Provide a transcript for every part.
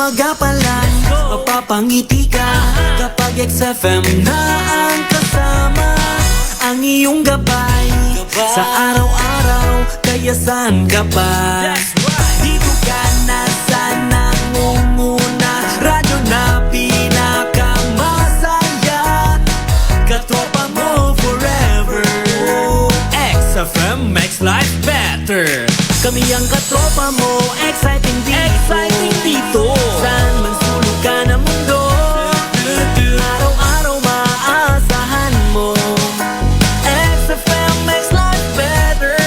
umaga pa lang mapapangiti ka kapag XFM na ang kasama. Ang iyong gabay sa araw-araw, kaya saan ka pa? Dito ka na sa nangunguna, radyo na pinakamasaya, katropa mo forever. XFM makes life better. Kami ang katropa mo, exciting dito. Saan man sulok ka ng mundo, araw-araw maaasahan mo. XFM makes life better.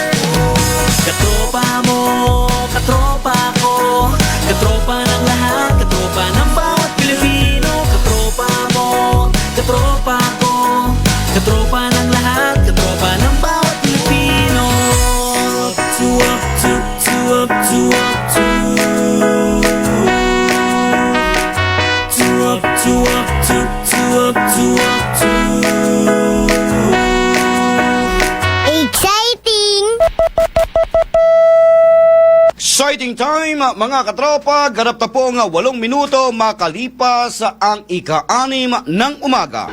Katropa mo, katropa ko, katropa ng lahat, katropa ng bawat Pilipino. Katropa mo, katropa ko, katropa ng lahat, katropa ng bawat Pilipino. Exciting time mga katropa, ganap na po nga 8 minuto makalipas ang ika-6 ng umaga.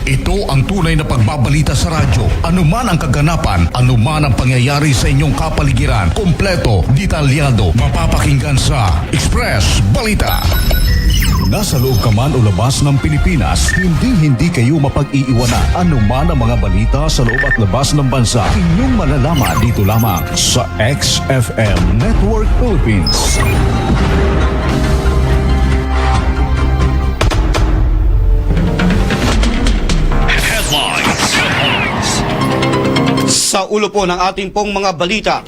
Ito ang tunay na pagbabalita sa radyo. Anuman ang kaganapan, anuman ang pangyayari sa inyong kapaligiran, kompleto, detalyado, mapapakinggan sa Express Balita. Nasa loob ka man o labas ng Pilipinas, hindi kayo mapag-iiwanan. Anuman ang mga balita sa loob at labas ng bansa, inyong malalaman dito lamang sa XFM Network Philippines. Sa ulo po ng ating pong mga balita,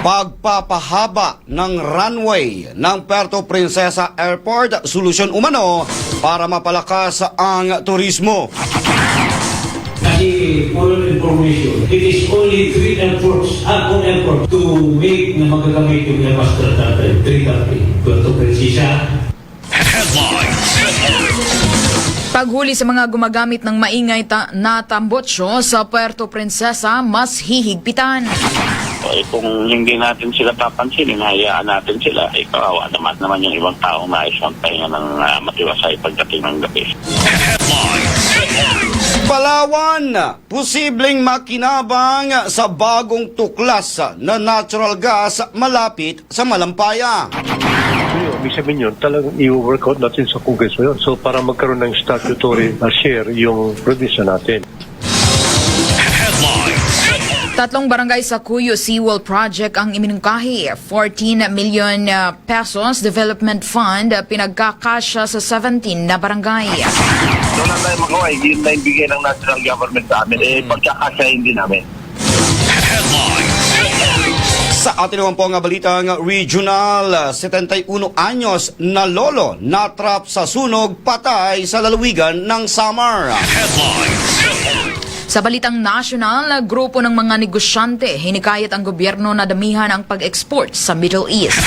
pagpapahaba ng runway ng Puerto Princesa Airport, solusyon umano para mapalakas ang turismo. Kasi for information, it is only 3 airports, Hapon Airport, to make na magagamit yung Master Data 3 Puerto Princesa. Paghuli sa mga gumagamit ng maingay na tambotso sa Puerto Princesa, mas hihigpitan. Kung hindi natin sila papansinin, hayaan natin sila, kawawa naman yung ibang taong nais ang pahinga ng matiwasay pagdating ng gabi. Palawan, posibleng makinabang sa bagong tuklas na natural gas malapit sa Malampaya. Ibig sabihin yun, talagang i-workout natin sa Kongreso yun. So para magkaroon ng statutory share yung probinsya natin. 3 barangay sa Cuyo Seawall Project ang iminungkahi. 14 million pesos development fund pinagkakasya sa 17 na barangay. Doon na tayo makaway, yun na yung bigay ng national government sa amin, pagkakasahin din namin. Sa atin naman po nga balitang regional, 71 anyos na lolo natrap sa sunog, patay sa lalawigan ng Samar. Sa balitang national, grupo ng mga negosyante hinikayat ang gobyerno na damihan ang pag-export sa Middle East.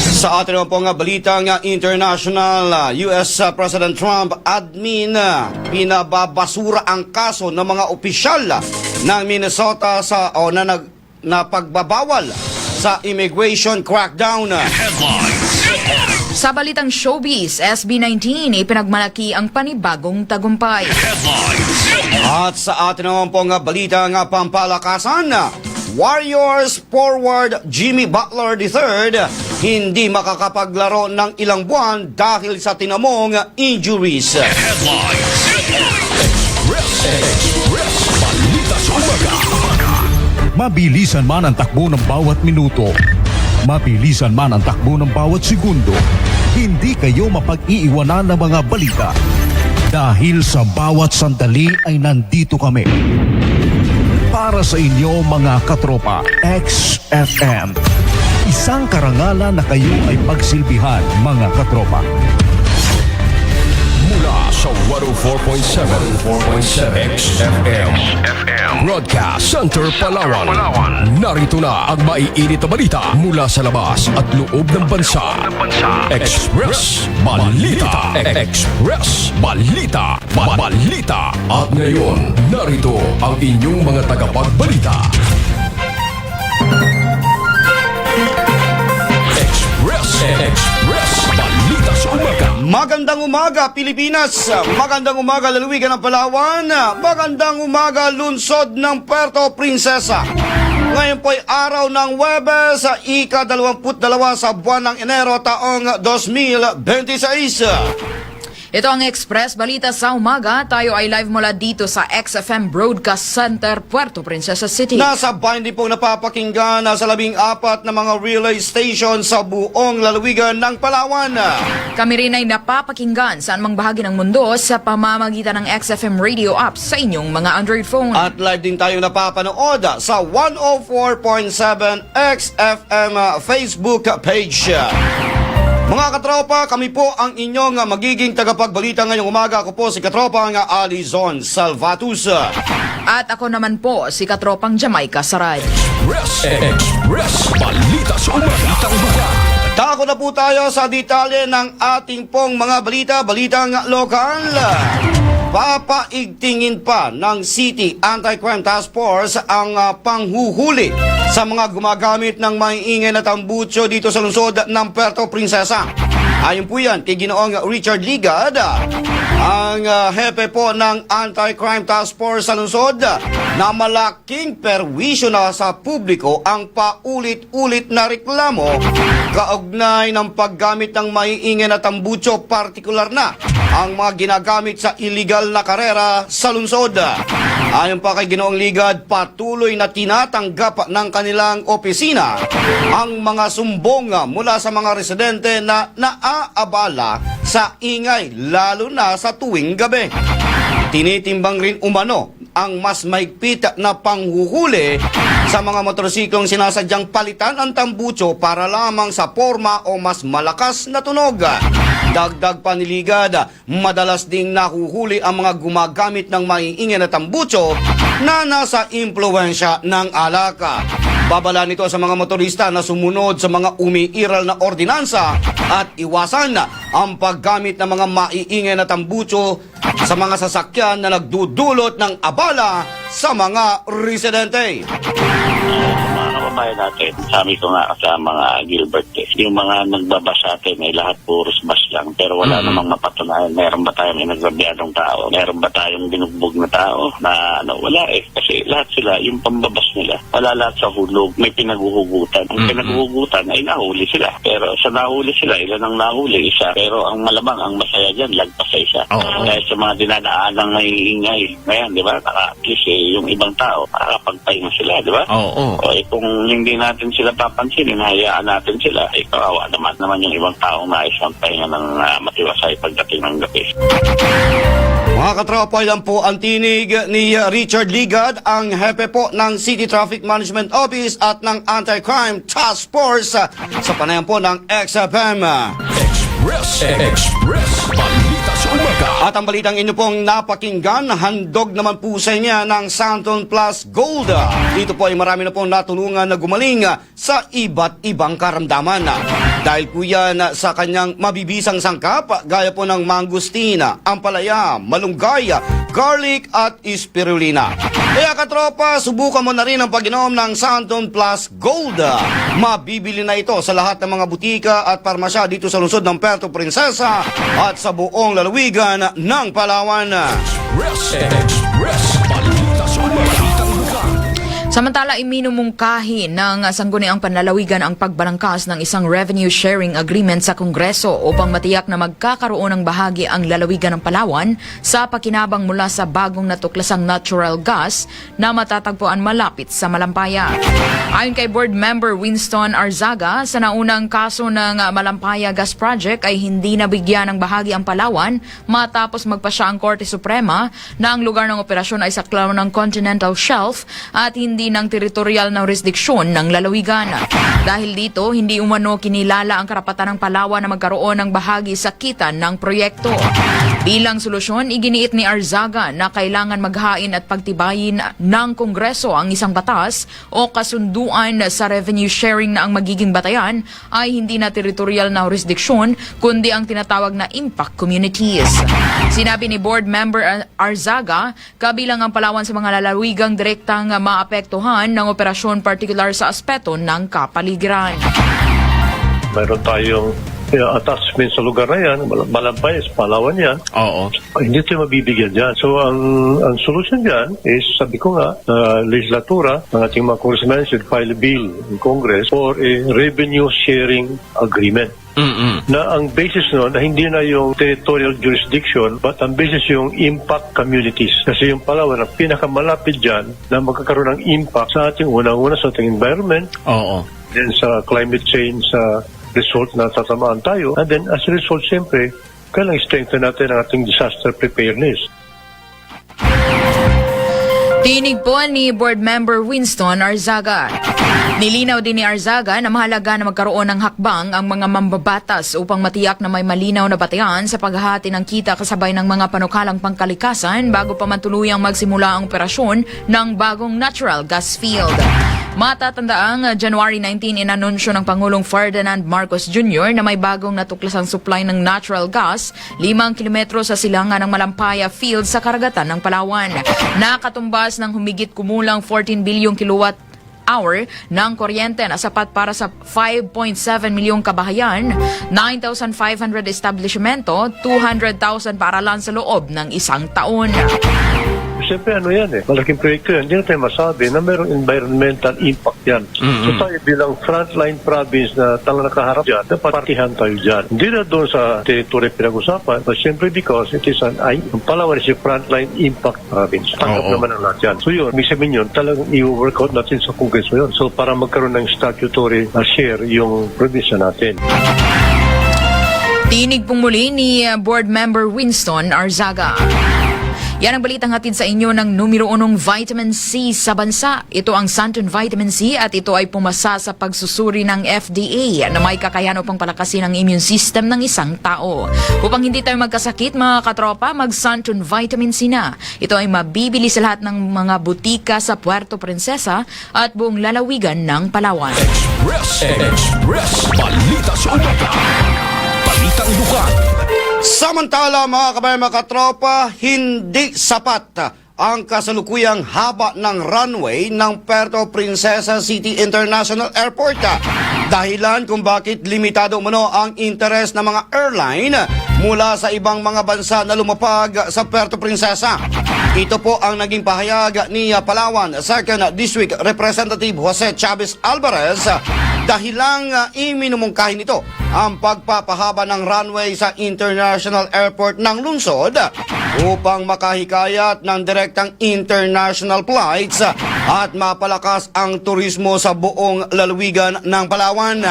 Sa atin naman po nga balitang international, US President Trump admin pinababasura ang kaso ng mga opisyal ng Minnesota na pagbabawal sa immigration crackdown. Sa balitang showbiz, SB19 ipinagmalaki ang panibagong tagumpay. At sa atin naman po nga balita nga pampalakasan, Warriors forward Jimmy Butler III hindi makakapaglaro ng ilang buwan dahil sa tinamong injuries. Mabilisan man ang takbo ng bawat minuto, mabilisan man ang takbo ng bawat segundo, hindi kayo mapag-iiwanan ng mga balita. Dahil sa bawat sandali ay nandito kami. Para sa inyo mga katropa, XFM. Isang karangalan na kayo ay pagsilbihan mga katropa. Mula sa 104.7 XFM Broadcast Center Palawan. Narito na ang maiinit na balita mula sa labas at loob ng bansa. Express Balita. Express Balita. Balita. At ngayon, narito ang inyong mga tagapagbalita. Express Balita sa Umaga. Magandang umaga, Pilipinas! Magandang umaga, lalawigan ng Palawan! Magandang umaga, lungsod ng Puerto Princesa! Ngayon po ay araw ng Huwebes, ika-22 sa buwan ng Enero taong 2026. Ito ang Express Balita sa Umaga. Tayo ay live mula dito sa XFM Broadcast Center, Puerto Princesa City. Nasa bayan din po napapakinggan sa 14 na mga relay station sa buong lalawigan ng Palawan. Kami rin ay napapakinggan saan mang bahagi ng mundo sa pamamagitan ng XFM radio app sa inyong mga Android phone. At live din tayo napapanood sa 104.7 XFM Facebook page. Mga katropa, kami po ang inyong magiging tagapagbalita ngayong umaga. Ako po si katropang Alizon Salvatus. At ako naman po si katropang Jamaica Sarad. Express Balita sa Umaga. Tako na po tayo sa detalye ng ating pong mga balitang lokal. Papaigtingin pa ng City Anti-Crime Task Force ang panghuhuli sa mga gumagamit ng maiingay na tambutso dito sa lungsod ng Puerto Princesa. Ayon po yan kay Ginoong Richard Ligad, ang hepe po ng Anti-Crime Task Force sa lungsod, na malaking perwisyo na sa publiko ang paulit-ulit na reklamo kaugnay ng paggamit ng maiingay na tambutso, partikular na ang mga ginagamit sa illegal na karera sa lungsod. Ayon pa kay Ginoong Ligad, patuloy na tinatanggap ng kanilang opisina ang mga sumbong mula sa mga residente na naaabala sa ingay, lalo na sa tuwing gabi. Tinitimbang rin umano ang mas mahigpit na panghuhuli sa mga motorsiklong sinasadyang palitan ang tambutso para lamang sa forma o mas malakas na tunog. Dagdag pa ni Ligad, madalas ding nahuhuli ang mga gumagamit ng maiingay na tambutso na nasa impluwensya ng alak. Babala nito sa mga motorista na sumunod sa mga umiiral na ordinansa at iwasan ang paggamit ng mga maiingay na tambutso sa mga sasakyan na nagdudulot ng abala sa mga residente. Mga kababayan natin, sabi ko nga sa mga Gilbert, yung mga nagbabas sa atin ay lahat puros bas lang, pero wala namang mapatunayan. Meron ba tayong inagrabyadong tao? Meron ba tayong binugbog na tao? Na wala kasi lahat sila, yung pambabas nila, wala lahat sa hulog, may pinaguhugutan. Ang pinaguhugutan ay nahuli sila, pero sa nahuli sila, ilan ang nahuli? Isa. Pero ang malamang, ang masaya dyan, lagpas sa isa. Dahil sa mga dinadaanang naiingay ngayon, di ba? At least yung ibang tao, makakapagpahinga sila, di ba? O kung hindi natin sila papansinin, hayaan natin sila, kawawa naman yung ibang taong nais ang pahinga ng matiwasay pagdating ng gabi. Mga katropa, yan po ang tinig ni Richard Ligad, ang hepe po ng City Traffic Management Office at ng Anti-Crime Task Force sa panayan po ng XFM. Express Balita sa Umaga. At ang balitang inyo pong napakinggan, handog naman po sa inyo ng Santon Plus Gold. Dito po ay marami na pong natulungan na gumaling sa iba't ibang karamdaman. Dahil po yan sa kanyang mabibisang sangkap, gaya po ng mangustina, ampalaya, malunggay, garlic at spirulina. Kaya katropa, subukan mo na rin ang pag-inom ng Santon Plus Gold. Mabibili na ito sa lahat ng mga butika at parmasya dito sa lungsod ng Puerto Princesa at sa buong lalawigan ng Palawan. Express Balita sa Umaga. Samantala, iminumungkahi ng Sangguniang Panlalawigan ang pagbalangkas ng isang revenue sharing agreement sa Kongreso upang matiyak na magkakaroon ng bahagi ang lalawigan ng Palawan sa pakinabang mula sa bagong natuklasang natural gas na matatagpuan malapit sa Malampaya. Ayon kay Board Member Winston Arzaga, sa naunang kaso ng Malampaya Gas Project ay hindi nabigyan ng bahagi ang Palawan matapos magpasya ang Korte Suprema na ang lugar ng operasyon ay saklaw ng Continental Shelf at hindi ng teritorial na jurisdiksyon ng lalawigan. Dahil dito, hindi umano kinilala ang karapatan ng Palawan na magkaroon ng bahagi sa kita ng proyekto. Bilang solusyon, iginiit ni Arzaga na kailangan maghain at pagtibayin ng Kongreso ang isang batas o kasunduan sa revenue sharing na ang magiging batayan ay hindi na teritorial na jurisdiksyon kundi ang tinatawag na impact communities. Sinabi ni Board Member Arzaga, kabilang ang Palawan sa mga lalawigang direktang maapektuhan ng operasyon, partikular sa aspeto ng kapaligiran. mayroon tayong attachment sa lugar na yan, Malampayas, Palawan yan. Oo. Hindi tayo mabibigyan dyan. So, ang solution dyan is, sabi ko nga, legislatura, ang ating mga congressmen should file a bill in Congress for a revenue sharing agreement. Na ang basis no, na hindi na yung territorial jurisdiction, but ang basis yung impact communities. Kasi yung Palawan, ang pinakamalapit dyan na magkakaroon ng impact sa ating unang-una sa ating environment, Oo. then sa climate change, sa result na tatamaan tayo, and then as a result, siyempre, kailangan strengthen natin ang ating disaster preparedness. Tinig po ni Board Member Winston Arzaga. Nilinaw din ni Arzaga na mahalaga na magkaroon ng hakbang ang mga mambabatas upang matiyak na may malinaw na batayan sa paghahati ng kita kasabay ng mga panukalang pangkalikasan bago pa matuluyang magsimula ang operasyon ng bagong natural gas field. Matatandaang January 19 inanunsyo ng Pangulong Ferdinand Marcos Jr. na may bagong natuklasang supply ng natural gas 5 kilometro sa silangan ng Malampaya Field sa karagatan ng Palawan. Nakatumbas ng humigit kumulang 14 bilyong kilowatt hour ng kuryente na sapat para sa 5.7 milyong kabahayan, 9,500 establishmento, 200,000 paaralan sa loob ng isang taon. Siyempre, yan malaking proyekto yan. Hindi na tayo masabi na mayroong environmental impact yan. So tayo bilang frontline province na talagang nakaharap dyan, dapat partihan tayo dyan. Hindi na doon sa territory pinag-usapan, but siyempre because it is ang Palawan is a frontline impact province. Tanggap naman ang lahat yan. So yun, may sabihin yun, talagang i-work out natin sa Kongreso yun. So para magkaroon ng statutory share yung probinsya natin. Tinig pong muli ni Board Member Winston Arzaga. Yan ang balitang hatid sa inyo ng numero 1 vitamin C sa bansa. Ito ang Santon Vitamin C at ito ay pumasa sa pagsusuri ng FDA na may kakayahan upang palakasin ang immune system ng isang tao. Upang hindi tayo magkasakit mga katropa, mag-Santon Vitamin C na. Ito ay mabibili sa lahat ng mga butika sa Puerto Princesa at buong lalawigan ng Palawan. Express Balita sa Umaga. Balitang Dukan. Samantala mga kabayan mga katropa, hindi sapat ang kasalukuyang haba ng runway ng Puerto Princesa City International Airport. Dahilan kung bakit limitado umano ang interes ng mga airline mula sa ibang mga bansa na lumapag sa Puerto Princesa. Ito po ang naging pahayag ni Palawan 2nd District Representative Jose Chavez Alvarez dahilang iminumungkahin ito ang pagpapahaba ng runway sa International Airport ng lungsod upang makahikayat ng direktang international flights at mapalakas ang turismo sa buong lalawigan ng Palawan.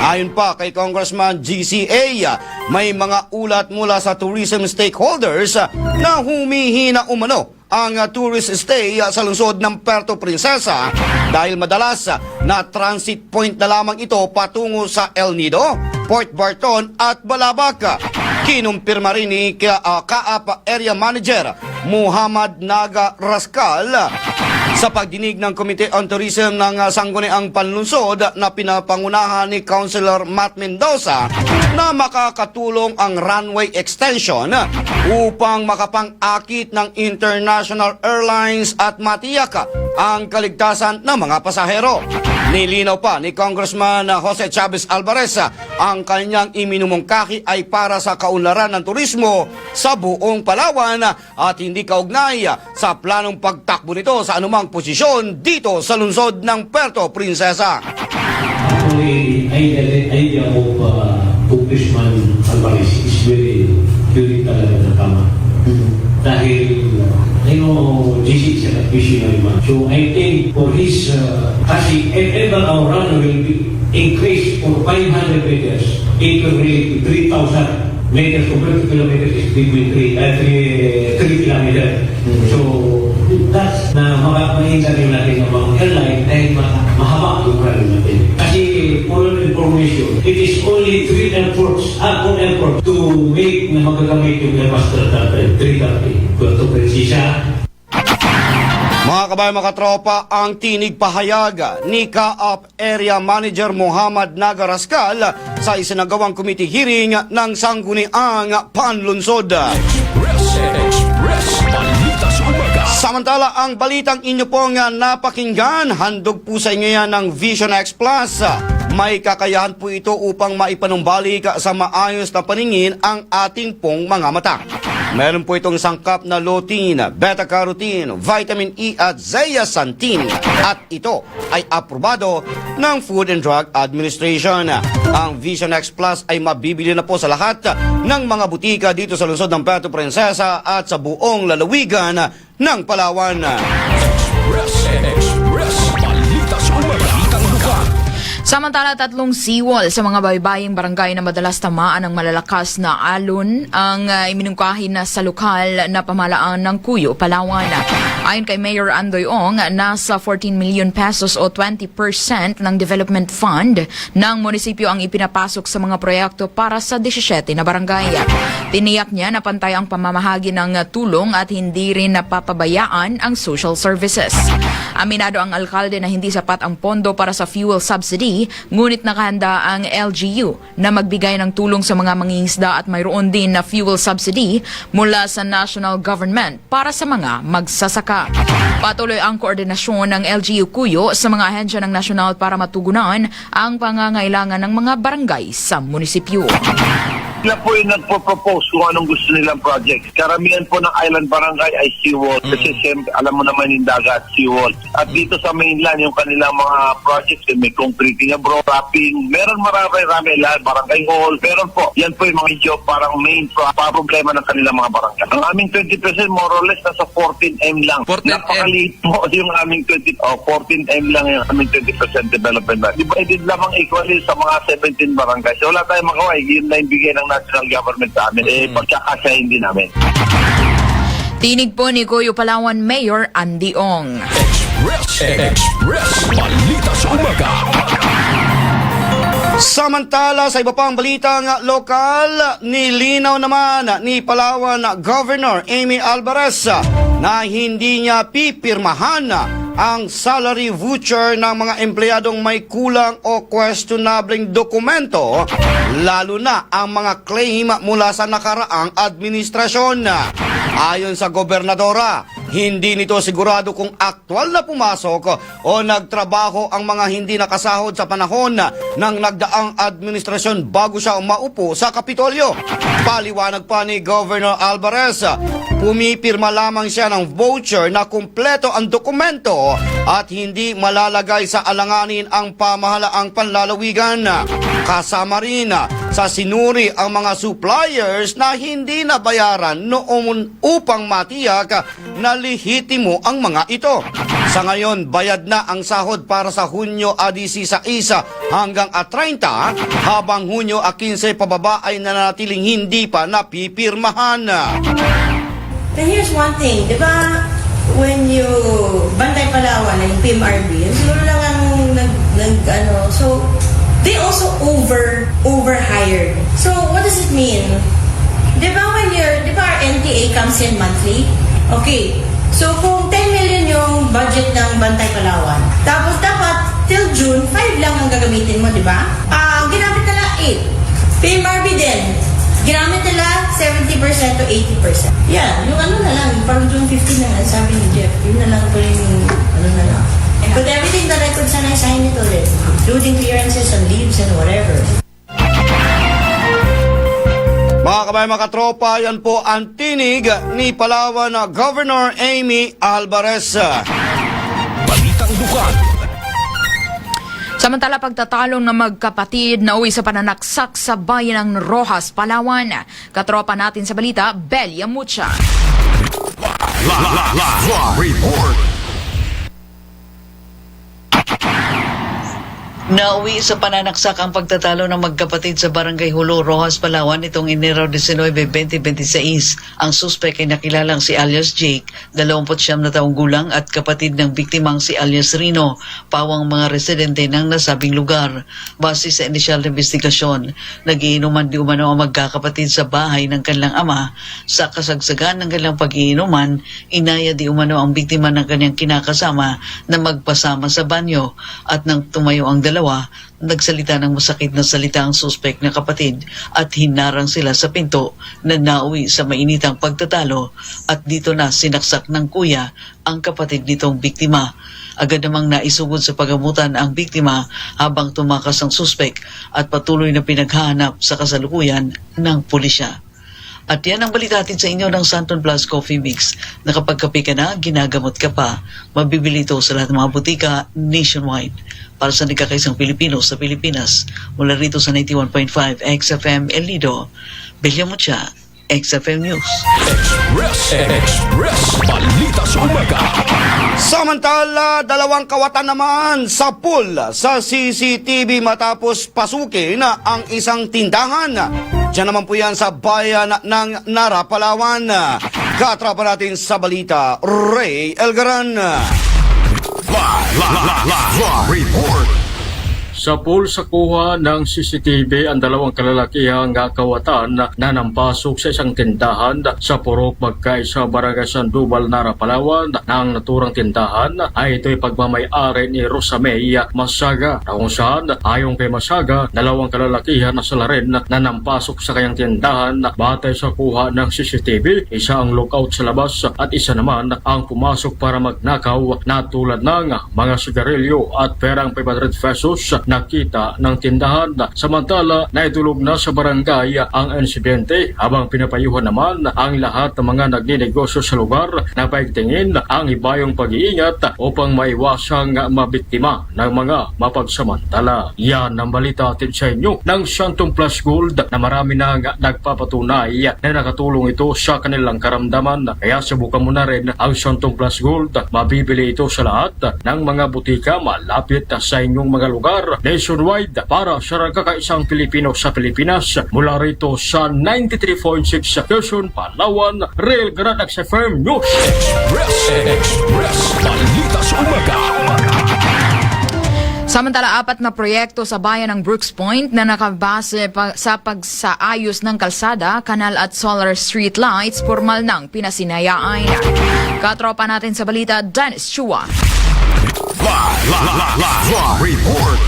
Ayon pa kay Congressman GCA, may mga ulat mula sa tourism stakeholders na humihina umano ang tourist stay sa lungsod ng Puerto Princesa dahil madalas na transit point na lamang ito patungo sa El Nido, Port Barton at Balabac. Kinumpirma rin ni Kaap Area Manager Muhammad Naga Rascal sa pagdinig ng Committee on Tourism ng Sangguniang Panlunsod na pinapangunahan ni Councilor Matt Mendoza na makakatulong ang runway extension upang makapang-akit ng international airlines at matiyak ang kaligtasan ng mga pasahero. Nilinaw pa ni Congressman Jose Chavez Alvarez ang kanyang iminumungkahi ay para sa kaunlaran ng turismo sa buong Palawan at hindi kaugnay sa planong pagtakbo nito sa anumang posisyon dito sa lungsod ng Puerto Princesa. Actually, idea of Congressman Alvarez is very talaga na tama. Dahil GC is a visionary man. So I think for his, kasi ever our run will be increased for 500 meters, it will really 3,000 meters compared to kilometers is between 3 kilometers. So that's na makapahinga rin natin ng mga airline dahil mahaba yung run natin. Kasi for information, it is only 3 airports, Apple Airport to make na magagamit yung Airmaster 330. Puerto Princesa. Mga kabayan mga katropa, ang tinig pahayag ni Kaap Area Manager Muhammad Naga Rascal sa isinagawang committee hearing ng Sangguniang Panlunsod. Express Balita sa Umaga. Samantala, ang balitang inyo pong napakinggan, handog po sa inyo yan ng Vision X Plus. may kakayahan po ito upang maipanumbalik sa maayos na paningin ang ating pong mga mata. Meron po itong sangkap na lutein, beta-carotene, vitamin E at zeaxanthin at ito ay aprobado ng Food and Drug Administration. Ang Vision X Plus ay mabibili na po sa lahat ng mga butika dito sa lungsod ng Puerto Princesa at sa buong lalawigan ng Palawan. Express Balita sa Umaga. Balitang lugar. Samantala, 3 seawall sa mga baybaying barangay na madalas tamaan ng malalakas na alon ang iminungkahi na sa lokal na pamahalaan ng Cuyo, Palawan. Ayon kay Mayor Andoy Ong, nasa 14 million pesos o 20% ng development fund ng munisipyo ang ipinapasok sa mga proyekto para sa 17 na barangay. Tiniyak niya na pantay ang pamamahagi ng tulong at hindi rin napapabayaan ang social services. Aminado ang alkalde na hindi sapat ang pondo para sa fuel subsidy, ngunit nakahanda ang LGU na magbigay ng tulong sa mga mangingisda at mayroon din na fuel subsidy mula sa national government para sa mga magsasaka. Patuloy ang koordinasyon ng LGU Cuyo sa mga ahensya ng nasyonal para matugunan ang pangangailangan ng mga barangay sa munisipyo. Sila po yung nagpo-propose kung anong gusto nilang project. Karamihan po ng island barangay ay seawall. Kasi siyempre, alam mo naman yung dagat, seawall. At dito sa mainland, yung kanilang mga projects, may concreting abroad, wrapping, meron marami lahat, barangay hall. Meron po, yan po yung mga job parang main problema ng kanilang mga barangay. Ang aming 20% more or less nasa 14M lang. 14M. Napakaliit po yung aming 14M lang yung aming 20% development. Divided lamang equally sa mga 17 barangay. So wala tayong magawa, yun na yung bigay ng national government sa amin, pagkakasahin din namin. Tinig po ni Cuyo, Palawan Mayor Andy Ong. Express Balita sa Umaga. Samantala, sa iba pang balitang lokal, nilinaw naman ni Palawan Governor Amy Alvarez na hindi niya pipirmahan ang salary voucher ng mga empleyadong may kulang o questionableng dokumento, lalo na ang mga claim mula sa nakaraang administrasyon. Ayon sa gobernadora, hindi nito sigurado kung aktwal na pumasok o nagtrabaho ang mga hindi nakasahod sa panahon ng nagdaang administrasyon bago siya maupo sa Kapitolyo. Paliwanag pa ni Governor Alvarez, pumipirma lamang siya ng voucher na kumpleto ang dokumento at hindi malalagay sa alanganin ang pamahalaang panlalawigan. Kasama rin sa sinuri ang mga suppliers na hindi nabayaran noon upang matiyak na lehitimo ang mga ito. Sa ngayon, bayad na ang sahod para sa Hunyo 16 hanggang 30, habang Hunyo 15 pababa ay nanatiling hindi pa napipirmahan. Then here's one thing, di ba, when you, Bantay Palawan, yung PMRB, siguro lang ang so, they also overhired. So, what does it mean? Di ba our NTA comes in monthly? Okay, so kung 10 million yung budget ng Bantay Palawan, tapos dapat till June, 5 lang ang gagamitin mo, di ba? Ginamit nila 8. PMRB din, ginamit nila 70% to 80%. Yan, yung na lang, parang June 15 na lang, sabi ni Jeff, yun na lang po yung na lang. But everything that I could sana sign it ulit, including clearances and leaves and whatever. Mga kabayan, mga katropa, yan po ang tinig ni Palawan Governor Amy Alvarez. Balitang lugar. Samantala, pagtatalong ng magkapatid na uwi sa pananaksak sa bayan ng Rojas, Palawan. Katropa natin sa balita, Belia Mucha. Report. Nauwi sa pananaksak ang pagtatalo ng magkapatid sa Barangay Hulo, Rojas, Palawan itong Enero 19, 2026. Ang suspek ay nakilalang si alias Jake, 29 na taong gulang at kapatid ng biktimang si alias Rino, pawang mga residente ng nasabing lugar. Base sa inisyal na investigasyon, nagiinuman di umano ang magkakapatid sa bahay ng kanilang ama. Sa kasagsagan ng kanilang pag-iinuman, inaya di umano ang biktima ng kanyang kinakasama na magpasama sa banyo at nang tumayo ang dalawa, dalawa, nagsalita ng masakit na salita ang suspect na kapatid at hinarang sila sa pinto na nauwi sa mainitang pagtatalo at dito na sinaksak ng kuya ang kapatid nitong biktima. Agad namang naisugod sa pagamutan ang biktima habang tumakas ang suspect at patuloy na pinaghahanap sa kasalukuyan ng pulisya. At yan ang balita natin sa inyo ng Santon Plus Coffee Mix na kapag kape ka na, ginagamot ka pa. Mabibili ito sa lahat ng mga butika nationwide. Para sa nagkakaisang Pilipino sa Pilipinas, mula rito sa 91.5 XFM El Nido, Belia Mucha, XFM News. Express Balita sa Umaga. Samantala, dalawang kawatan naman sa pool sa CCTV matapos pasukin ang isang tindahan. Diyan naman po yan sa bayan ng Nara, Palawan. Katrapa natin sa balita, Ray Elgaran. Live report. Sa pool sa kuha ng CCTV ang dalawang kalalakihang kawatan na nampasok sa isang tindahan sa Purok Magkaisa, Barangay Sandoval, Nara, Palawan. Ang naturang tindahan ay ito'y pagmamay-ari ni Rosamay Masaga, na kung saan ayon kay Masaga, dalawang kalalakihan na sila rin na nampasok sa kanyang tindahan. Batay sa kuha ng CCTV, isa ang lookout sa labas at isa naman ang pumasok para magnakaw na tulad ng mga sigarilyo at perang 500 pesos nakita ng tindahan. Samantala, naitulog na sa barangay ang insidente habang pinapayuhan naman ang lahat ng mga nagninegosyo sa lugar na paigtingin ang ibayong pag-iingat upang maiwasang mabiktima ng mga mapagsamantala. Yan ang balita atin sa inyo ng Santon Plus Gold na marami na nagpapatunay na nakatulong ito sa kanilang karamdaman. Kaya subukan mo na rin ang Santon Plus Gold. Mabibili ito sa lahat ng mga butika malapit sa inyong mga lugar nationwide para sa kakaisang Pilipino sa Pilipinas. Mula rito sa 93.6 Quezon, Palawan, Real Grand XFM News. Express Balita sa Umaga. Samantala, 4 na proyekto sa bayan ng Brooks Point na nakabase sa pagsaayos ng kalsada, kanal at solar street lights, formal nang pinasinayaan. Katropa natin sa balita, Dennis Chua. Live report.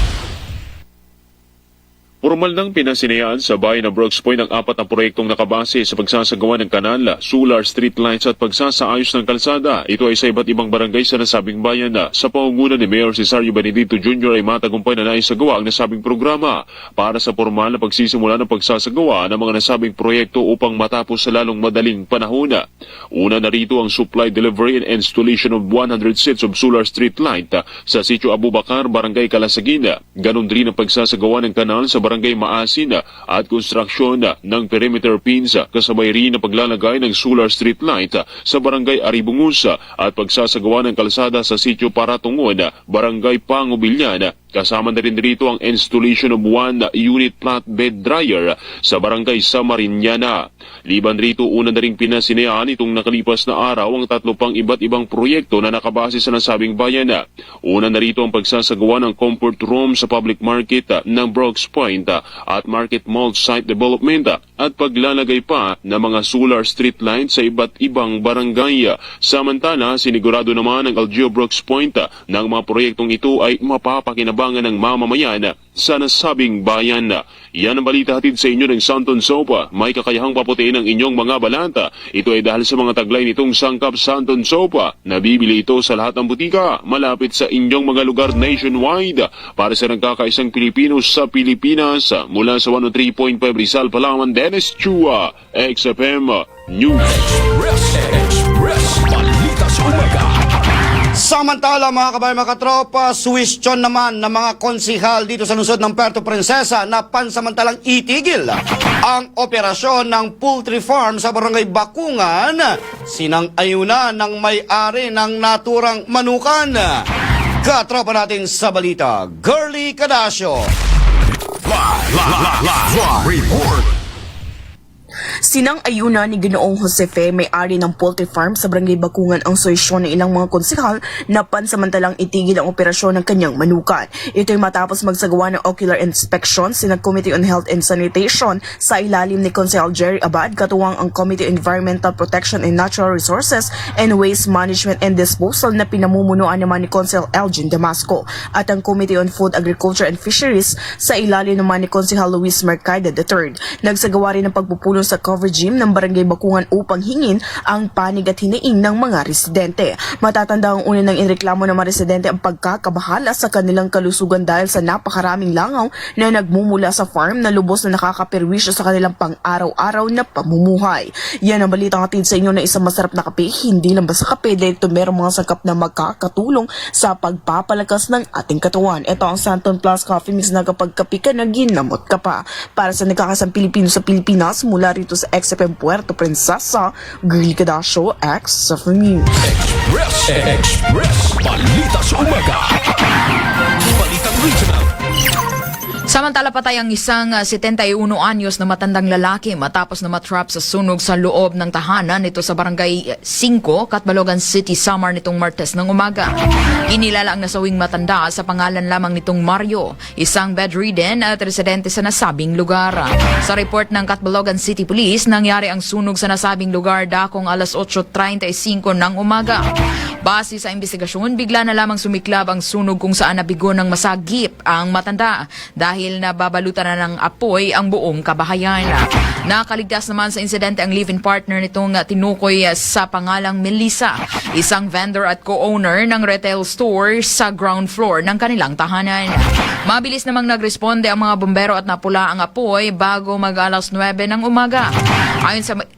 Formal nang pinasinayaan sa bayan ng Brooks Point ang 4 na proyektong nakabase sa pagsasagawa ng kanal, solar street lights at pagsasaayos ng kalsada. Ito ay sa iba't ibang barangay sa nasabing bayan. Sa pangunguna ni Mayor Cesario Benedito Jr. ay matagumpay na naisagawa ang nasabing programa para sa formal na pagsisimula ng pagsasagawa ng mga nasabing proyekto upang matapos sa lalong madaling panahon. Una na rito ang supply, delivery and installation of 100 sets of solar street light sa Sitio Abubakar, Barangay Calasagin. Ganon din ang pagsasagawa ng kanal sa Barangay Maasin at konstruksyon ng perimeter pins kasabay rin na paglalagay ng solar street light sa Barangay Aribungus at pagsasagawa ng kalsada sa Sitio Paratungon, Barangay Pangubilyan. Kasama na rin dito ang installation of 1 unit flatbed dryer sa Barangay Samariñana. Liban rito, una na rin pinasinayaan itong nakalipas na araw ang 3 pang iba't ibang proyekto na nakabase sa nasabing bayan. Una na rito ang pagsasagawa ng comfort room sa public market ng Brooks Point at Market Mall site development at paglalagay pa ng mga solar street lights sa iba't ibang barangay. Samantala, sinigurado naman ng LGU Brooks Point na ang mga proyektong ito ay mapapakinabangan ng mamamayan sa nasabing bayan. Yan ang balita hatid sa inyo ng Santon Soap. May kakayahang paputiin ang inyong mga balanta. Ito ay dahil sa mga taglay nitong sangkap Santon Soap. Nabibili ito sa lahat ng butika malapit sa inyong mga lugar nationwide para sa nagkakaisang Pilipino sa Pilipinas. Mula sa 103.5 Rizal, Palawan, Dennis Chua, XFM News. Express Balita sa Umaga. Samantala mga kabayan, mga katropa, suwestyon naman ng mga konsihal dito sa lungsod ng Puerto Princesa na pansamantalang itigil ang operasyon ng poultry farm sa Barangay Bakungan, sinang-ayunan ng may-ari ng naturang manukan. Katropa natin sa balita, Girly Cadasio. Live report. Sinang-ayuna ni Ginoong Josefe, may-ari ng poultry farm sa Barangay Bakungan ang solusyon ng ilang mga konsehal na pansamantalang itigil ang operasyon ng kanyang manukan. Ito'y matapos magsagawa ng ocular inspection sina Committee on Health and Sanitation sa ilalim ni Konsehal Jerry Abad, katuwang ang Committee on Environmental Protection and Natural Resources and Waste Management and Disposal na pinamumunuan naman ni Konsehal Elgin Damasco at ang Committee on Food, Agriculture and Fisheries sa ilalim naman ni Konsehal Luis Mercado III. Nagsagawa rin ng pagpupulong sa cover gym ng Barangay Bakungan upang hingin ang panig at hiniing ng mga residente. Matatanda ang una ng inreklamo ng mga residente ang pagkakabahala sa kanilang kalusugan dahil sa napakaraming langaw na nagmumula sa farm na lubos na nakakaperwisyo sa kanilang pang-araw-araw na pamumuhay. Yan ang balitang hatid sa inyo na isang masarap na kape, hindi lang basta kape dahil ito merong mga sangkap na magkakatulong sa pagpapalakas ng ating katawan. Ito ang Santon Plus Coffee Mix na kapag kape ka na ginamot ka pa. Para sa nagkakasang Pilipino sa Pilipinas, mula rito sa XFM Puerto Princesa, Girly Cadasio, XFM News. Express. Balita sa umaga. Balitang regional. Samantala patay ang isang 71 anyos na matandang lalaki matapos na matrap sa sunog sa loob ng tahanan nito sa Barangay 5, Catbalogan City, Samar nitong Martes ng umaga. Inilala ang nasawing matanda sa pangalan lamang nitong Mario, isang bedridden at residente sa nasabing lugar. Sa report ng Catbalogan City Police, nangyari ang sunog sa nasabing lugar dakong alas 8:35 ng umaga. Base sa investigasyon, bigla na lamang sumiklab ang sunog kung saan nabigo ng masagip ang matanda dahil nababalutan na ng apoy ang buong kabahayan. Nakaligtas naman sa insidente ang live-in partner nitong tinukoy sa pangalang Melissa, isang vendor at co-owner ng retail store sa ground floor ng kanilang tahanan. Mabilis namang nagresponde ang mga bombero at napula ang apoy bago mag-alas 9 ng umaga.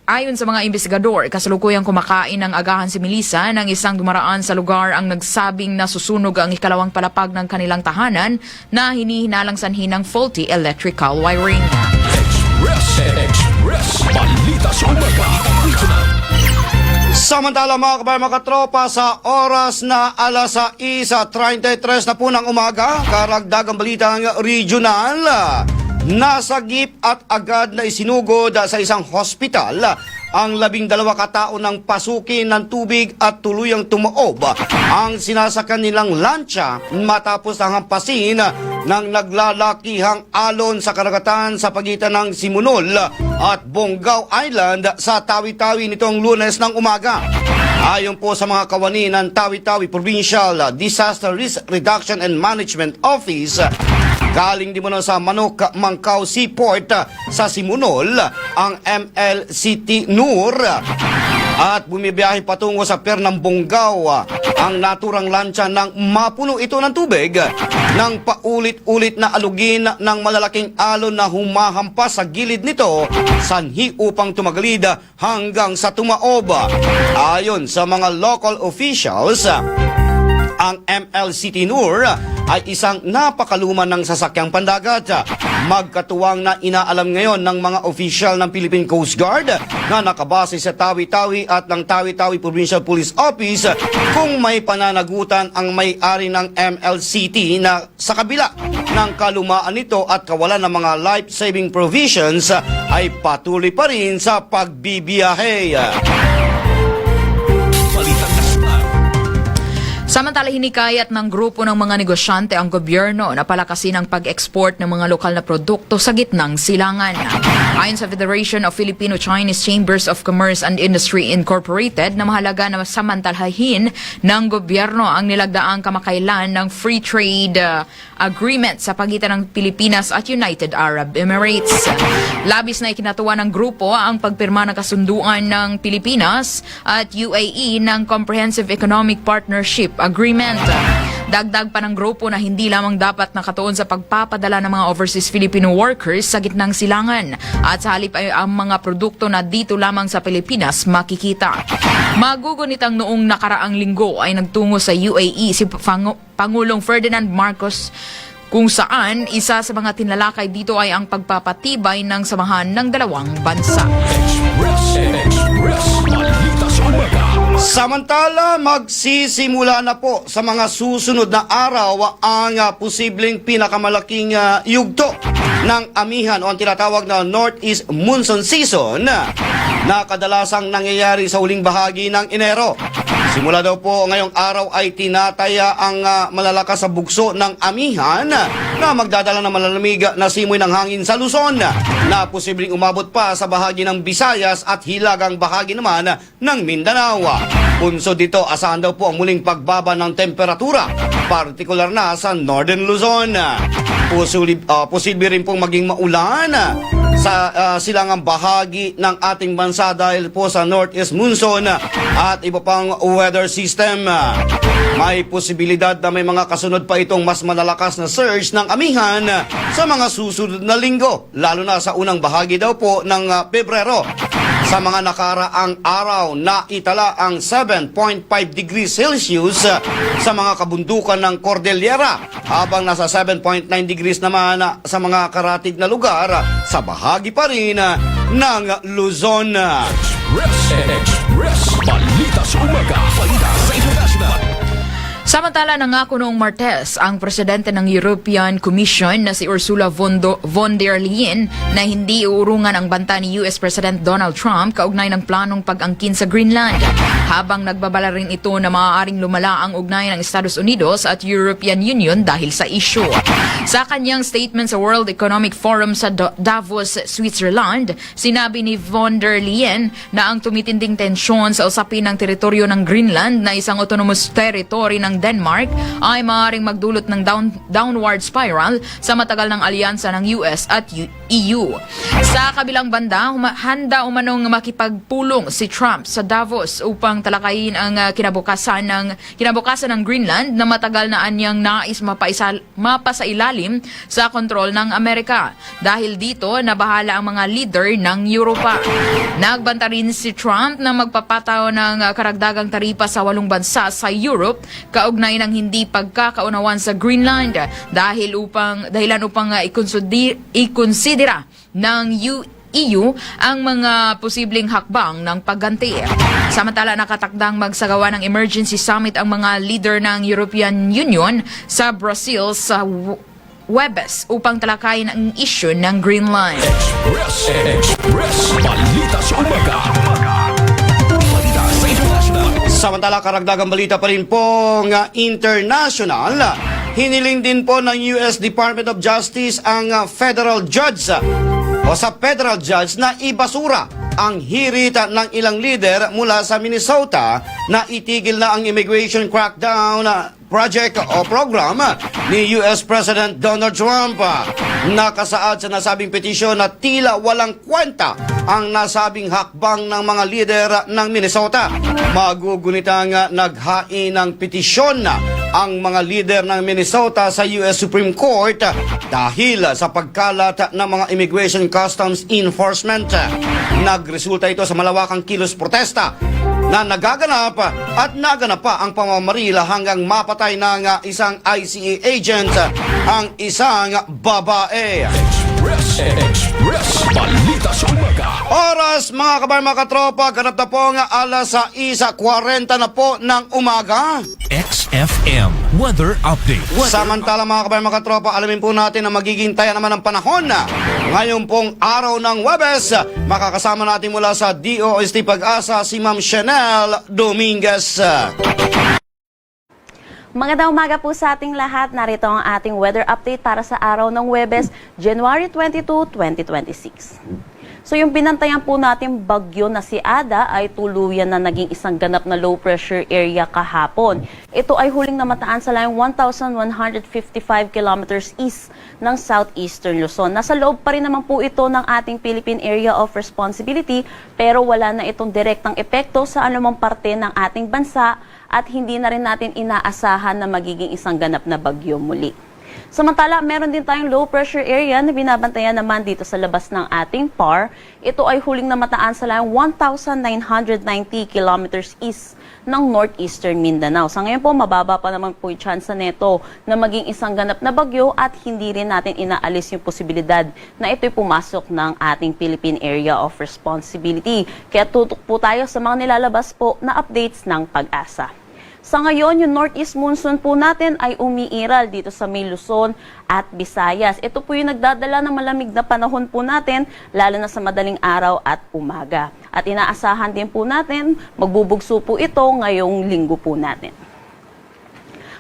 Ayon sa mga investigador, kasalukuyang kumakain ng agahan si Melissa nang isang dumaraan sa lugar ang nagsabing nasusunog ang ikalawang palapag ng kanilang tahanan na hinihinalang sanhi ng faulty electrical wiring. Express. Balita sa umaga. Regional. Samantala mga kabayan, mga katropa, sa oras na alas 6:33 na po ng umaga, karagdagang balita ng regional. Nasagip at agad na isinugod sa isang hospital ang 12 katao ng pasukin ng tubig at tuluyang tumaob ang sinasakyan nilang lancha matapos ang hampasin ng naglalakihang alon sa karagatan sa pagitan ng Simunol at Bonggao Island sa Tawi-Tawi nitong Lunes ng umaga. Ayon po sa mga kawani ng Tawi-Tawi Provincial Disaster Risk Reduction and Management Office, galing din muna sa Manok Mangkao Seaport sa Simunol ang MLCT Nur at bumibiyahe patungo sa pier ng Bonggao ang naturang lancha nang mapuno ito ng tubig nang paulit-ulit na alugin ng malalaking alon na humahampas sa gilid nito sanhi upang tumagalid hanggang sa tumaob. Ayon sa mga local officials, ang MLCT Nur ay isang napakaluman ng sasakyang pandagat. Magkatuwang na inaalam ngayon ng mga opisyal ng Philippine Coast Guard na nakabase sa Tawi-Tawi at ng Tawi-Tawi Provincial Police Office kung may pananagutan ang may-ari ng MLCT na sa kabila ng kalumaan nito at kawalan ng mga life-saving provisions ay patuloy pa rin sa pagbibiyahe. Samantala, hinikayat ng grupo ng mga negosyante ang gobyerno na palakasin ang pag-export ng mga lokal na produkto sa gitnang silangan. Ayon sa Federation of Filipino-Chinese Chambers of Commerce and Industry Incorporated, na mahalaga na samantalahin ng gobyerno ang nilagdaang kamakailan ng free trade agreement sa pagitan ng Pilipinas at United Arab Emirates. Labis na ikinatuwa ng grupo ang pagpirma ng kasunduan ng Pilipinas at UAE ng Comprehensive Economic Partnership Agreement. Dagdag pa ng grupo na hindi lamang dapat nakatuon sa pagpapadala ng mga overseas Filipino workers sa gitnang silangan at sa halip ay ang mga produkto na dito lamang sa Pilipinas makikita. Magugunitang noong nakaraang linggo ay nagtungo sa UAE si Pangulong Ferdinand Marcos, kung saan isa sa mga tinalakay dito ay ang pagpapatibay ng samahan ng dalawang bansa. Express. Balita sa umaga. Samantala, magsisimula na po sa mga susunod na araw ang posibleng pinakamalaking yugto ng amihan o ang tinatawag na Northeast Monsoon Season na kadalasang nangyayari sa huling bahagi ng Enero. Simula daw po ngayong araw ay tinataya ang malalakas sa bugso ng amihan na magdadala ng malalamig na simoy ng hangin sa Luzon na posibleng umabot pa sa bahagi ng Visayas at hilagang bahagi naman ng Mindanao. Punsod dito, asahan daw po ang muling pagbaba ng temperatura, partikular na sa Northern Luzon. Posible rin pong maging maulan sa silangang bahagi ng ating bansa dahil po sa Northeast Monsoon at iba pang weather system. May posibilidad na may mga kasunod pa itong mas malalakas na surge ng amihan sa mga susunod na linggo, lalo na sa unang bahagi daw po ng Pebrero. Sa mga nakaraang araw na itala ang 7.5 degrees Celsius sa mga kabundukan ng Cordillera, habang nasa 7.9 degrees naman sa mga karatig na lugar sa bahagi pa rin ng Luzon. Express Balita sa Umaga. Balita sa International. Samantala, nangako noong Martes ang presidente ng European Commission na si Ursula von der Leyen na hindi uurungan ang banta ni US President Donald Trump kaugnay ng planong pag-angkin sa Greenland. Habang nagbabala rin ito na maaaring lumala ang ugnayan ng Estados Unidos at European Union dahil sa issue. Sa kanyang statement sa World Economic Forum sa Davos, Switzerland, sinabi ni von der Leyen na ang tumitinding tensyon sa usapin ng teritoryo ng Greenland na isang autonomous territory ng Denmark ay maaaring magdulot ng downward spiral sa matagal ng alyansa ng US at EU. Sa kabilang banda, handa umanong makipagpulong si Trump sa Davos upang talakayin ang kinabukasan ng Greenland na matagal na anyang nais mapasailalim sa kontrol ng Amerika. Dahil dito, nabahala ang mga leader ng Europa. Nagbanta rin si Trump na magpapataw ng karagdagang taripa sa 8 bansa sa Europe kaugnay ng hindi pagkakaunawan sa Greenland dahilan upang ikonsidera ng EU ang mga posibleng hakbang ng pagganti. Samantala, nakatakdang magsagawa ng emergency summit ang mga leader ng European Union sa Brazil sa Webes upang talakayin ang issue ng Greenland. Express Balita sa Umaga. Balita sa International. Samantala, karagdagang balita pa rin pong international. Hiniling din po ng US Department of Justice ang federal judge na ibasura ang hirit ng ilang leader mula sa Minnesota na itigil na ang immigration crackdown project o program ni US President Donald Trump. Nakasaad sa nasabing petisyon na tila walang kwenta ang nasabing hakbang ng mga lider ng Minnesota. Magugunitang naghain ng petisyon ang mga lider ng Minnesota sa US Supreme Court dahil sa pagkalat ng mga immigration customs enforcement. Nagresulta ito sa malawakang kilos protesta na naganap pa ang pamamarila hanggang mapatay ng isang ICE agent ang isang babae. Express Balita sa Umaga. Oras mga kabayan, mga katropa, ganap na po nga alas 6:40 na po ng umaga. XFM Weather Update. Samantala mga kabayan, mga katropa, alamin po natin na magiging taya naman ng panahon ngayon pong araw ng Webes. Makakasama natin mula sa DOST Pag-asa si Ma'am Chanel Dominguez. Magandang umaga po sa ating lahat. Narito ang ating weather update para sa araw ng Huwebes, January 22, 2026. So yung binantayan po natin bagyo na si Ada ay tuluyan na naging isang ganap na low pressure area kahapon. Ito ay huling namataan sa layong 1,155 kilometers east ng southeastern Luzon. Nasa loob pa rin naman po ito ng ating Philippine Area of Responsibility pero wala na itong direktang epekto sa anumang parte ng ating bansa at hindi na rin natin inaasahan na magiging isang ganap na bagyo muli. Samantala, meron din tayong low pressure area na binabantayan naman dito sa labas ng ating PAR. Ito ay huling namataan sa layong 1,990 kilometers east ng northeastern Mindanao. Sa ngayon po, mababa pa naman po yung tsansa nito na maging isang ganap na bagyo at hindi rin natin inaalis yung posibilidad na ito'y pumasok ng ating Philippine Area of Responsibility. Kaya tutok po tayo sa mga nilalabas po na updates ng Pag-asa. Sa ngayon, yung northeast monsoon po natin ay umiiral dito sa may Luzon at Visayas. Ito po yung nagdadala ng malamig na panahon po natin, lalo na sa madaling araw at umaga. At inaasahan din po natin, magbubugso po ito ngayong linggo po natin.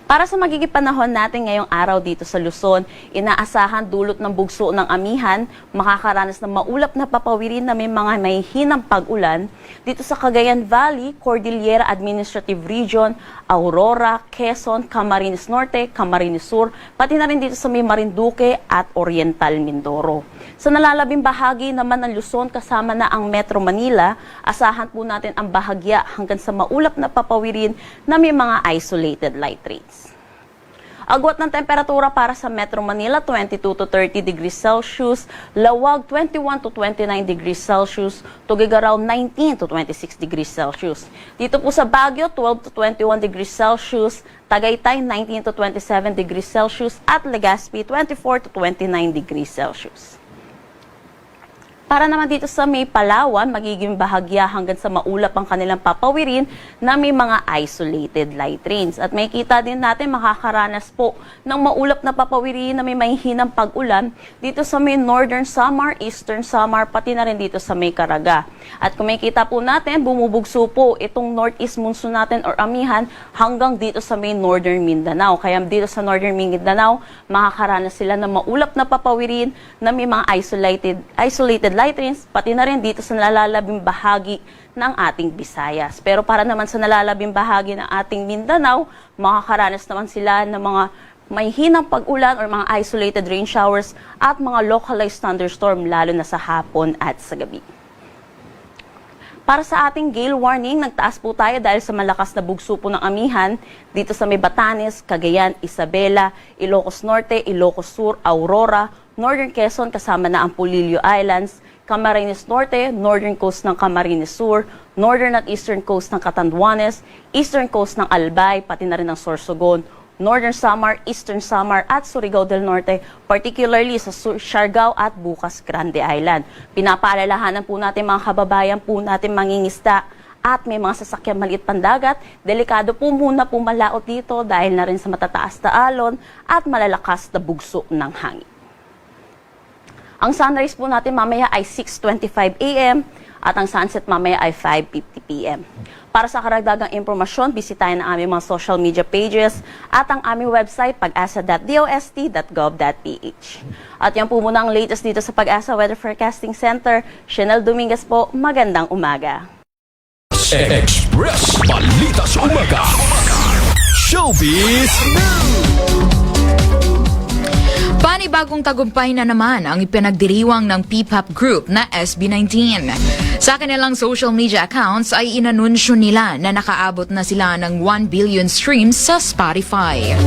Para sa magiging panahon natin ngayong araw dito sa Luzon, inaasahan dulot ng bugso ng amihan, makakaranas ng maulap na papawirin na may mga mahihinang pag-ulan dito sa Cagayan Valley, Cordillera Administrative Region, Aurora, Quezon, Camarines Norte, Camarines Sur, pati na rin dito sa may Marinduque at Oriental Mindoro. Sa nalalabing bahagi naman ng Luzon kasama na ang Metro Manila, asahan po natin ang bahagya hanggang sa maulap na papawirin na may mga isolated light rains. Agwat ng temperatura para sa Metro Manila, 22 to 30 degrees Celsius, Lawag 21 to 29 degrees Celsius, Tuguegarao 19 to 26 degrees Celsius. Dito po sa Baguio, 12 to 21 degrees Celsius, Tagaytay 19 to 27 degrees Celsius, at Legazpi 24 to 29 degrees Celsius. Para naman dito sa may Palawan, magiging bahagya hanggang sa maulap ang kanilang papawirin na may mga isolated light rains. At may kita din natin makakaranas po ng maulap na papawirin na may mahihinang pag-ulan dito sa may Northern Samar, Eastern Samar, pati na rin dito sa may Caraga. At kung may kita po natin, bumubugso po itong northeast monsoon natin or amihan hanggang dito sa may Northern Mindanao. Kaya dito sa Northern Mindanao, makakaranas sila ng maulap na papawirin na may mga isolated light rains, pati na rin dito sa nalalabing bahagi ng ating Visayas. Pero para naman sa nalalabing bahagi ng ating Mindanao, makakaranas naman sila ng mga may hinang pag-ulan or mga isolated rain showers at mga localized thunderstorm lalo na sa hapon at sa gabi. Para sa ating gale warning, nagtaas po tayo dahil sa malakas na bugso po ng amihan dito sa may Batanes, Cagayan, Isabela, Ilocos Norte, Ilocos Sur, Aurora, Northern Quezon kasama na ang Polillo Islands, Camarines Norte, Northern Coast ng Camarines Sur, Northern at Eastern Coast ng Catanduanes, Eastern Coast ng Albay, pati na rin ng Sorsogon, Northern Samar, Eastern Samar at Surigao del Norte, particularly sa Siargao at Bukas Grande Island. Pinapaalalahanan po natin mga kababayan po natin mangingisda at may mga sasakyang maliit pandagat, delikado po muna pumalaot dito dahil na rin sa matataas na alon at malalakas na bugso ng hangin. Ang sunrise po natin mamaya ay 6:25 a.m. at ang sunset mamaya ay 5:50 p.m. Para sa karagdagang impormasyon, bisitahin ang aming mga social media pages at ang aming website pag-asa.dost.gov.ph. At yan po muna ang latest dito sa Pag-asa Weather Forecasting Center. Chanel Dominguez po, magandang umaga. Express Balita sa Umaga. Showbiz News. Panibagong tagumpay na naman ang ipinagdiriwang ng P-pop group na SB19. Sa kanilang social media accounts ay inanunsyo nila na nakaabot na sila ng 1 billion streams sa Spotify.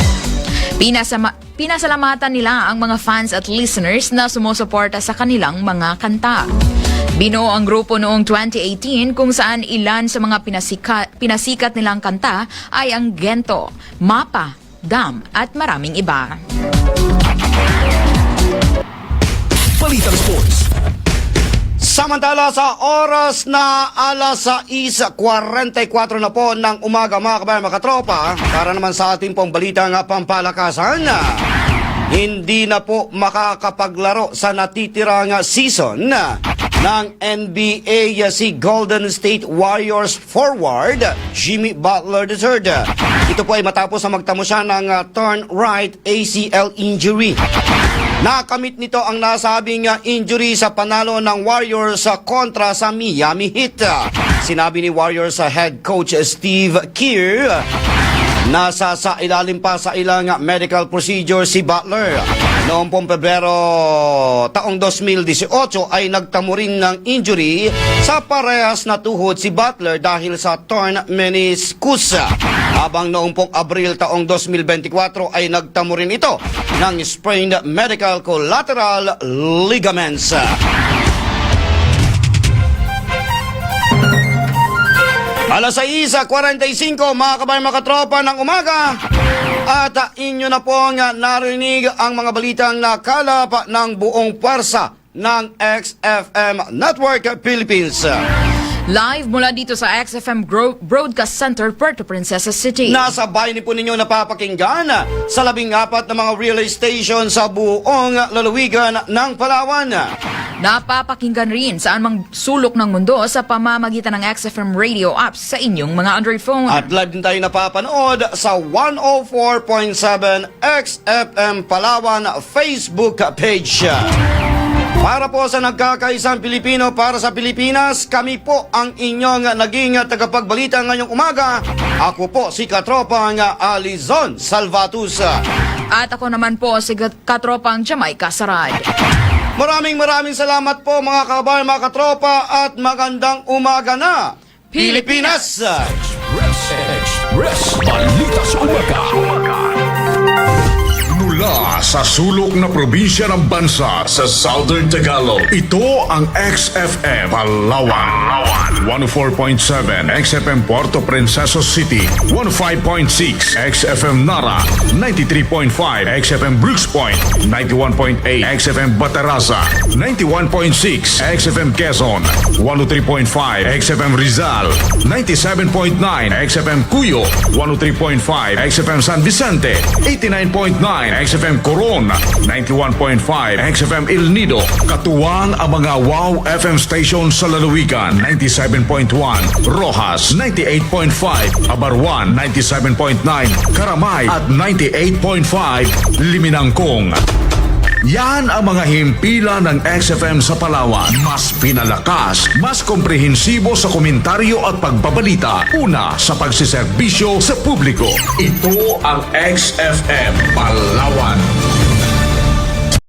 Pinasalamatan nila ang mga fans at listeners na sumusuporta sa kanilang mga kanta. Binuo ang grupo noong 2018 kung saan ilan sa mga pinasikat nilang kanta ay ang Gento, Mapa, Dam at maraming iba. Balitang Sports. Samantala sa oras na alas 6:44 na po ng umaga mga kabayan mga katropa, para naman sa ating pong balitang pampalakasan, hindi na po makakapaglaro sa natitirang season ng NBA si Golden State Warriors forward Jimmy Butler III. Ito po ay matapos na magtamo siya ng torn right ACL injury. Nakamit nito ang nasabing injury sa panalo ng Warriors kontra sa Miami Heat. Sinabi ni Warriors head coach Steve Kerr, nasa sa ilalim pa sa ilang medical procedure si Butler. Noong pong Pebrero taong 2018 ay nagtamo rin ng injury sa parehas na tuhod si Butler dahil sa torn meniscus. Habang noong pong Abril taong 2024 ay nagtamo rin ito ng sprained medial collateral ligaments. Alas 6:45 mga kabayan mga katropa ng umaga at inyo na pong narinig ang mga balitang nakalap ng buong pwersa ng XFM Network Philippines. Live mula dito sa XFM Broadcast Center, Puerto Princesa City. Nasa bayan po ninyo napapakinggan sa 14 na mga relay station sa buong lalawigan ng Palawan. Napapakinggan rin saan mang sulok ng mundo sa pamamagitan ng XFM radio apps sa inyong mga Android phone. At live din tayo napapanood sa 104.7 XFM Palawan Facebook page. Para po sa nagkakaisang Pilipino para sa Pilipinas, kami po ang inyong naging tagapagbalita ngayong umaga. Ako po si Katropang Alizon Salvatus. At ako naman po si Katropang Jamaica Sarad. Maraming salamat po mga kabayan, mga katropa at magandang umaga na Pilipinas! Express Balita sa Umaga. Mula sa sulok na probinsya ng bansa sa Southern Tagalog, ito ang XFM Palawan. 104.7 XFM Puerto Princesa City, 105.6 XFM Nara, 93.5 XFM Brooks Point, 91.8 XFM Bataraza, 91.6 XFM Quezon, 103.5 XFM Rizal, 97.9 XFM Cuyo, 103.5 XFM San Vicente, 89.9 XFM Coron, 91.5 XFM El Nido, katuwang ang mga WOW FM station sa lalawigan, 97.1 Rojas, 98.5 Abarwan, 97.9 Karamay at 98.5 Liminangkong. Yan ang mga himpilan ng XFM sa Palawan. Mas pinalakas, mas komprehensibo sa komentaryo at pagbabalita. Una sa pagsiservisyo sa publiko. Ito ang XFM Palawan.